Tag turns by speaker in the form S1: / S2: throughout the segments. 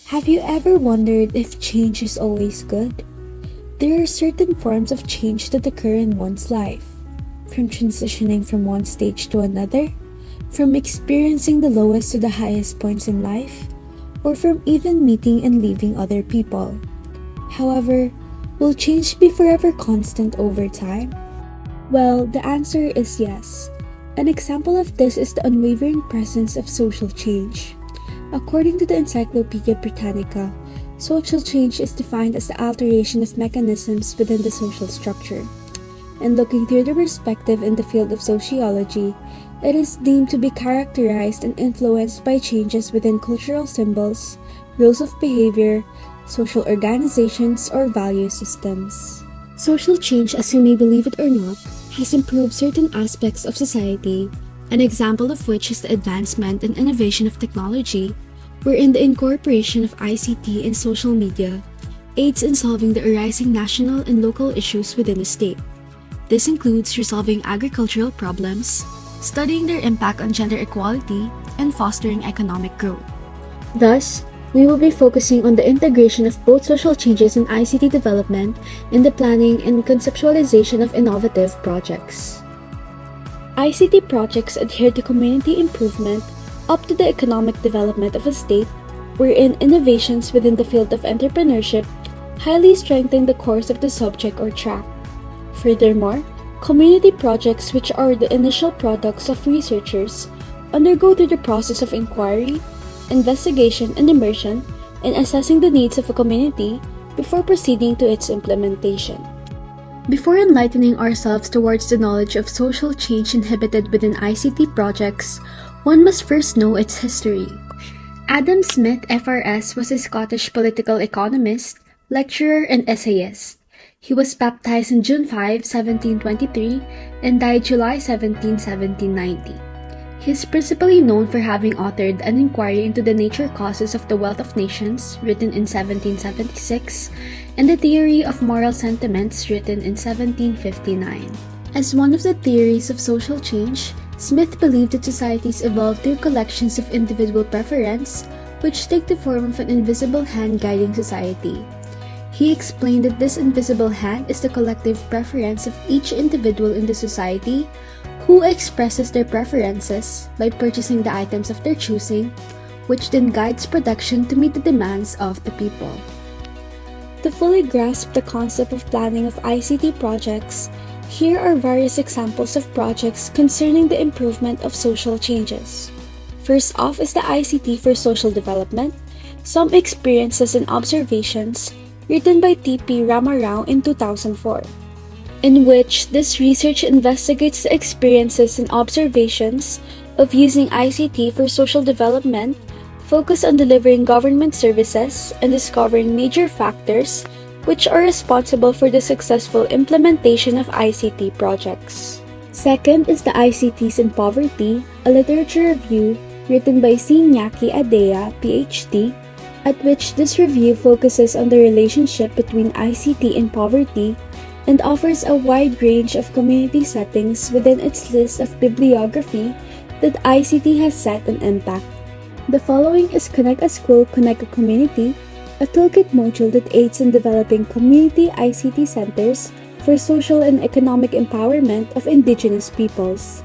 S1: Have you ever wondered if change is always good? There are certain forms of change that occur in one's life, from transitioning from one stage to another, from experiencing the lowest to the highest points in life, or from even meeting and leaving other people. However, will change be forever constant over time? Well, the answer is yes. An example of this is the unwavering presence of social change. According to the Encyclopedia Britannica, social change is defined as the alteration of mechanisms within the social structure. And looking through the perspective in the field of sociology, it is deemed to be characterized and influenced by changes within cultural symbols, rules of behavior, social organizations, or value systems. Social change, as you may believe it or not, has improved certain aspects of society, an example of which is the advancement and innovation of technology, wherein the incorporation of ICT and social media aids in solving the arising national and local issues within a state. This includes resolving agricultural problems, studying their impact on gender equality, and fostering economic growth. Thus, we will be focusing on the integration of both social changes and ICT development in the planning and conceptualization of innovative projects. ICT projects adhere to community improvement up to the economic development of a state, wherein innovations within the field of entrepreneurship highly strengthen the course of the subject or track. Furthermore, community projects, which are the initial products of researchers, undergo through the process of inquiry, investigation, and immersion in assessing the needs of a community before proceeding to its implementation. Before enlightening ourselves towards the knowledge of social change inhibited within ICT projects, one must first know its history. Adam Smith, FRS, was a Scottish political economist, lecturer, and essayist. He was baptized on June 5, 1723, and died July 17, 1790. He is principally known for having authored an inquiry into the nature causes of the wealth of nations, written in 1776, and the theory of moral sentiments, written in 1759. As one of the theories of social change, Smith believed that societies evolve through collections of individual preference, which take the form of an invisible hand guiding society. He explained that this invisible hand is the collective preference of each individual in the society, who expresses their preferences by purchasing the items of their choosing, which then guides production to meet the demands of the people. To fully grasp the concept of planning of ICT projects, here are various examples of projects concerning the improvement of social changes. First off is the ICT for Social Development, Some Experiences and Observations, written by T.P. Ramarao in 2004, in which this research investigates the experiences and observations of using ICT for social development, focused on delivering government services and discovering major factors which are responsible for the successful implementation of ICT projects. Second is the ICTs in Poverty, a literature review written by C. Nyaki Adea, PhD, at which this review focuses on the relationship between ICT and poverty and offers a wide range of community settings within its list of bibliography that ICT has set an impact. The following is Connect a School, Connect a Community, a toolkit module that aids in developing community ICT centers for social and economic empowerment of indigenous peoples.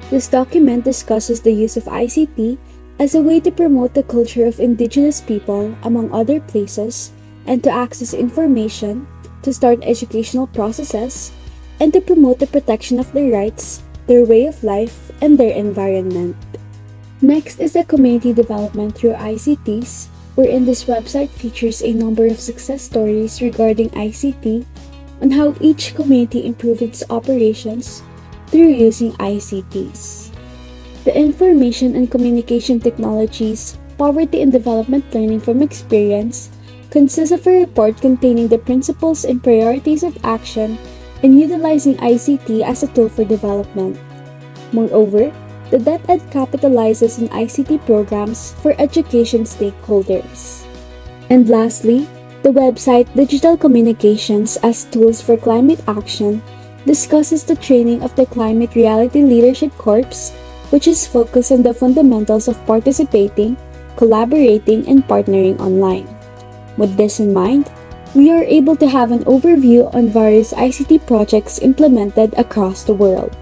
S1: This document discusses the use of ICT as a way to promote the culture of indigenous people among other places and to access information, to start educational processes, and to promote the protection of their rights, their way of life, and their environment. Next is the community development through ICTs, wherein this website features a number of success stories regarding ICT on how each community improved its operations through using ICTs. The Information and Communication Technologies, Poverty and Development Learning from Experience consists of a report containing the principles and priorities of action in utilizing ICT as a tool for development. Moreover, the DepEd capitalizes on ICT programs for education stakeholders. And lastly, the website Digital Communications as Tools for Climate Action discusses the training of the Climate Reality Leadership Corps, which is focused on the fundamentals of participating, collaborating, and partnering online. With this in mind, we are able to have an overview on various ICT projects implemented across the world.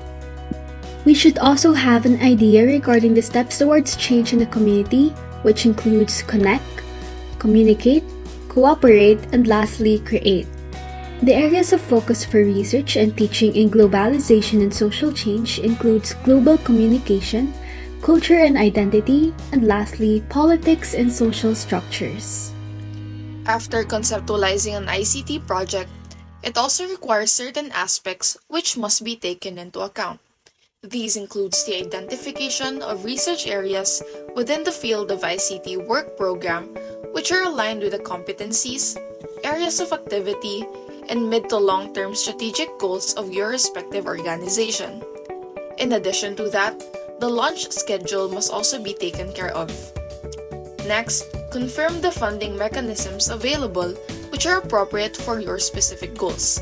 S1: We should also have an idea regarding the steps towards change in the community, which includes connect, communicate, cooperate, and lastly, create. The areas of focus for research and teaching in globalization and social change includes global communication, culture and identity, and lastly, politics and social structures.
S2: After conceptualizing an ICT project, it also requires certain aspects which must be taken into account. These includes the identification of research areas within the field of ICT work program which are aligned with the competencies, areas of activity, and mid to long-term strategic goals of your respective organization. In addition to that, the launch schedule must also be taken care of. Next, confirm the funding mechanisms available which are appropriate for your specific goals.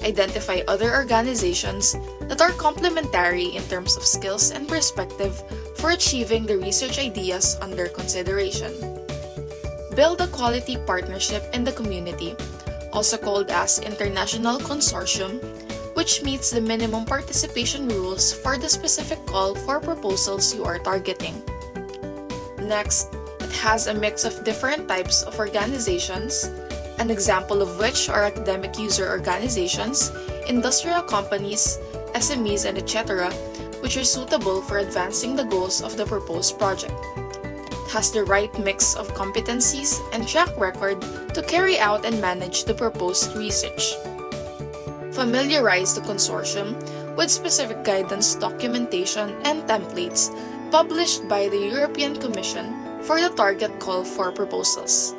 S2: Identify other organizations that are complementary in terms of skills and perspective for achieving the research ideas under consideration. Build a quality partnership in the community, also called as international consortium, which meets the minimum participation rules for the specific call for proposals you are targeting. Next, it has a mix of different types of organizations, an example of which are academic user organizations, industrial companies, SMEs, and etc., which are suitable for advancing the goals of the proposed project. It has the right mix of competencies and track record to carry out and manage the proposed research. Familiarize the consortium with specific guidance documentation and templates published by the European Commission for the target call for proposals.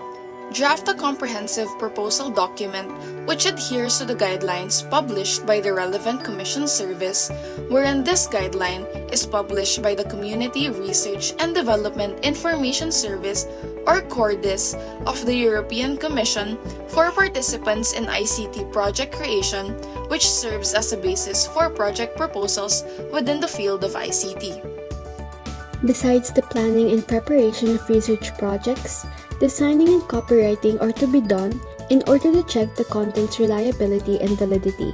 S2: Draft a comprehensive proposal document which adheres to the guidelines published by the relevant Commission service, wherein this guideline is published by the Community Research and Development Information Service or CORDIS of the European Commission for participants in ICT project creation, which serves as a basis for project proposals within the field of ICT.
S1: Besides the planning and preparation of research projects, designing and copywriting are to be done in order to check the content's reliability and validity.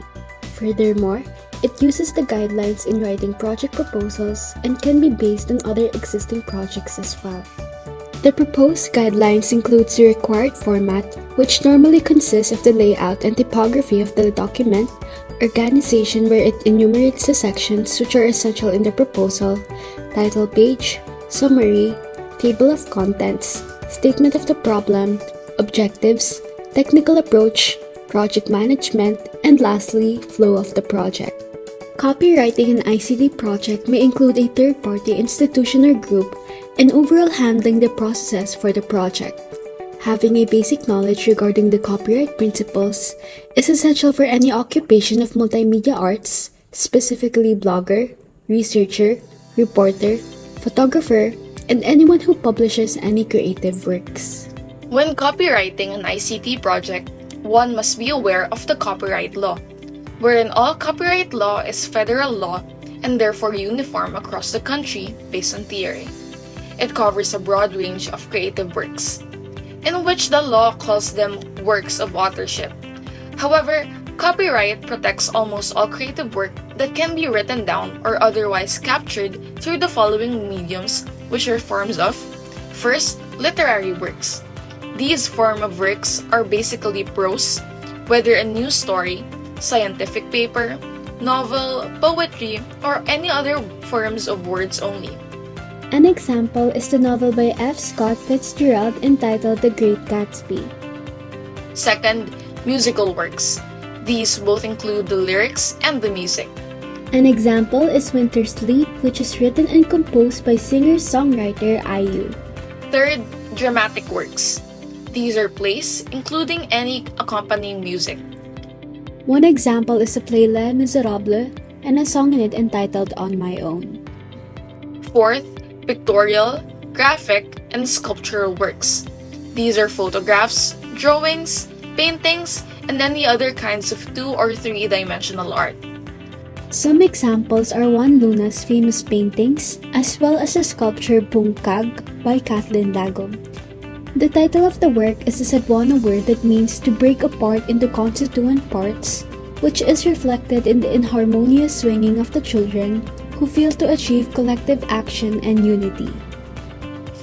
S1: Furthermore, it uses the guidelines in writing project proposals and can be based on other existing projects as well. The proposed guidelines includes the required format, which normally consists of the layout and typography of the document, organization where it enumerates the sections which are essential in the proposal, title page, summary, table of contents, statement of the problem, objectives, technical approach, project management, and lastly, flow of the project. Copywriting an ICT project may include a third-party institution or group and overall handling the processes for the project. Having a basic knowledge regarding the copyright principles is essential for any occupation of multimedia arts, specifically blogger, researcher, reporter, photographer, and anyone who publishes any creative works.
S2: When copywriting an ICT project, one must be aware of the copyright law, wherein all copyright law is federal law and therefore uniform across the country based on theory. It covers a broad range of creative works, in which the law calls them works of authorship. However, copyright protects almost all creative work that can be written down or otherwise captured through the following mediums, which are forms of: first, literary works. These form of works are basically prose, whether a news story, scientific paper, novel, poetry, or any other forms of words only.
S1: An example is the novel by F. Scott Fitzgerald entitled The Great Gatsby.
S2: Second, musical works. These both include the lyrics and the music.
S1: An example is Winter's Sleep, which is written and composed by singer-songwriter IU.
S2: Third, dramatic works. These are plays, including any accompanying music.
S1: One example is the play Les Miserables and a song in it entitled On My Own.
S2: Fourth, pictorial, graphic, and sculptural works. These are photographs, drawings, paintings, and any other kinds of 2 or 3-dimensional art.
S1: Some examples are Juan Luna's famous paintings, as well as the sculpture Bungkag by Kathleen Dagom. The title of the work is a Cebuano word that means to break apart into constituent parts, which is reflected in the inharmonious swinging of the children who fail to achieve collective action and unity.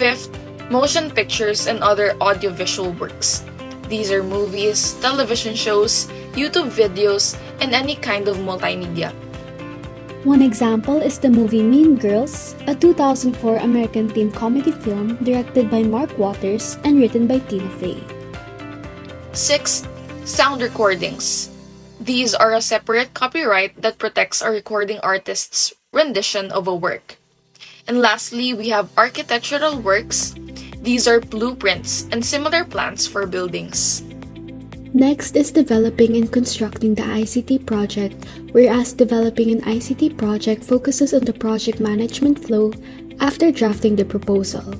S2: Fifth, motion pictures and other audiovisual works. These are movies, television shows, YouTube videos, and any kind of multimedia.
S1: One example is the movie Mean Girls, a 2004 American teen comedy film directed by Mark Waters and written by Tina Fey.
S2: Sixth, sound recordings. These are a separate copyright that protects a recording artist's rendition of a work. And lastly, we have architectural works. These are blueprints and similar plans for buildings.
S1: Next is developing and constructing the ICT project, whereas developing an ICT project focuses on the project management flow after drafting the proposal.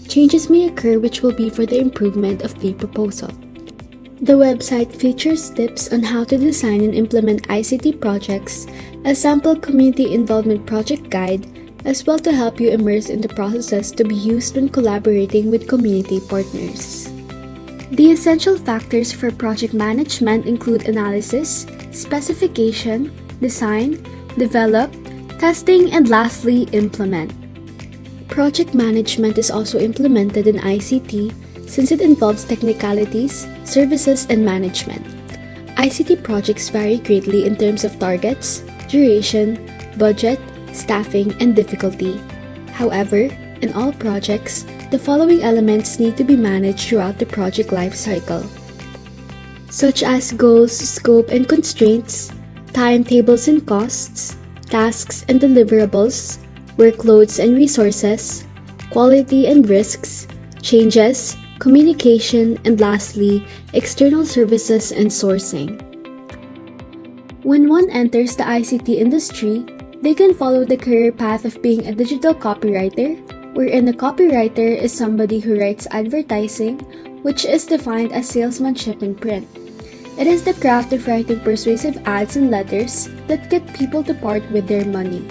S1: Changes may occur which will be for the improvement of the proposal. The website features tips on how to design and implement ICT projects, a sample community involvement project guide, as well to help you immerse in the processes to be used when collaborating with community partners. The essential factors for project management include analysis, specification, design, develop, testing, and lastly, implement. Project management is also implemented in ICT since it involves technicalities, services, and management. ICT projects vary greatly in terms of targets, duration, budget, staffing, and difficulty. However, in all projects, the following elements need to be managed throughout the project life cycle, such as goals, scope and constraints, timetables and costs, tasks and deliverables, workloads and resources, quality and risks, changes, communication, and lastly, external services and sourcing. When one enters the ICT industry, they can follow the career path of being a digital copywriter, wherein a copywriter is somebody who writes advertising, which is defined as salesmanship in print. It is the craft of writing persuasive ads and letters that get people to part with their money.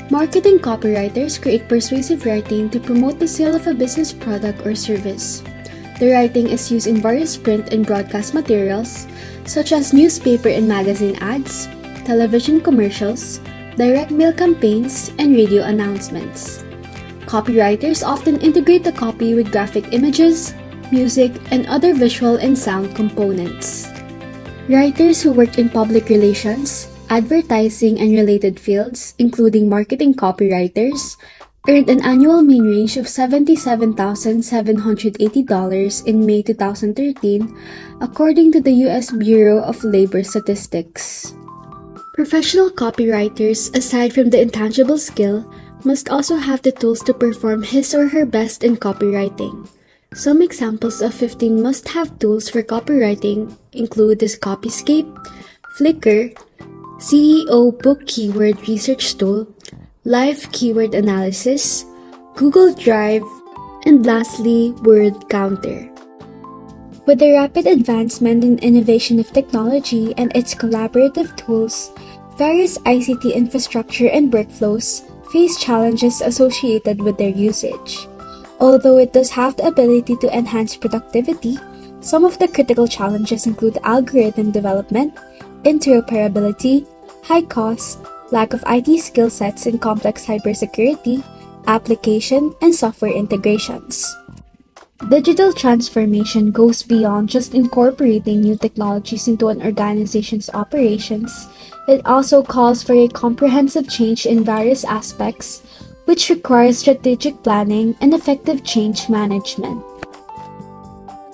S1: Marketing copywriters create persuasive writing to promote the sale of a business product or service. The writing is used in various print and broadcast materials, such as newspaper and magazine ads, television commercials, direct mail campaigns, and radio announcements. Copywriters often integrate the copy with graphic images, music, and other visual and sound components. Writers who work in public relations, advertising, and related fields, including marketing copywriters, earned an annual mean range of $77,780 in May 2013, according to the U.S. Bureau of Labor Statistics. Professional copywriters, aside from the intangible skill, must also have the tools to perform his or her best in copywriting. Some examples of 15 must-have tools for copywriting include this Copyscape, Flickr, CEO Book Keyword Research Tool, Live Keyword Analysis, Google Drive, and lastly, Word Counter. With the rapid advancement and innovation of technology and its collaborative tools, various ICT infrastructure and workflows face challenges associated with their usage. Although it does have the ability to enhance productivity, some of the critical challenges include algorithm development, interoperability, high cost, lack of IT skill sets in complex cybersecurity, application, and software integrations. Digital transformation goes beyond just incorporating new technologies into an organization's operations. It also calls for a comprehensive change in various aspects, which requires strategic planning and effective change management.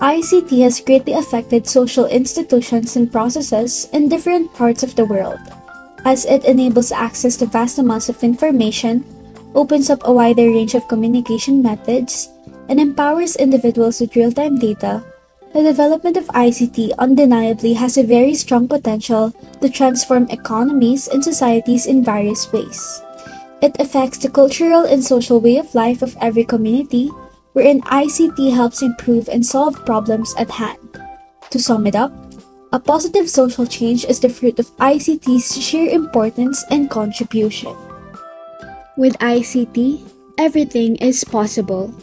S1: ICT has greatly affected social institutions and processes in different parts of the world, as it enables access to vast amounts of information, opens up a wider range of communication methods, and empowers individuals with real-time data. The development of ICT undeniably has a very strong potential to transform economies and societies in various ways. It affects the cultural and social way of life of every community, wherein ICT helps improve and solve problems at hand. To sum it up, A positive social change is the fruit of ICT's sheer importance and contribution. With ICT, everything is possible.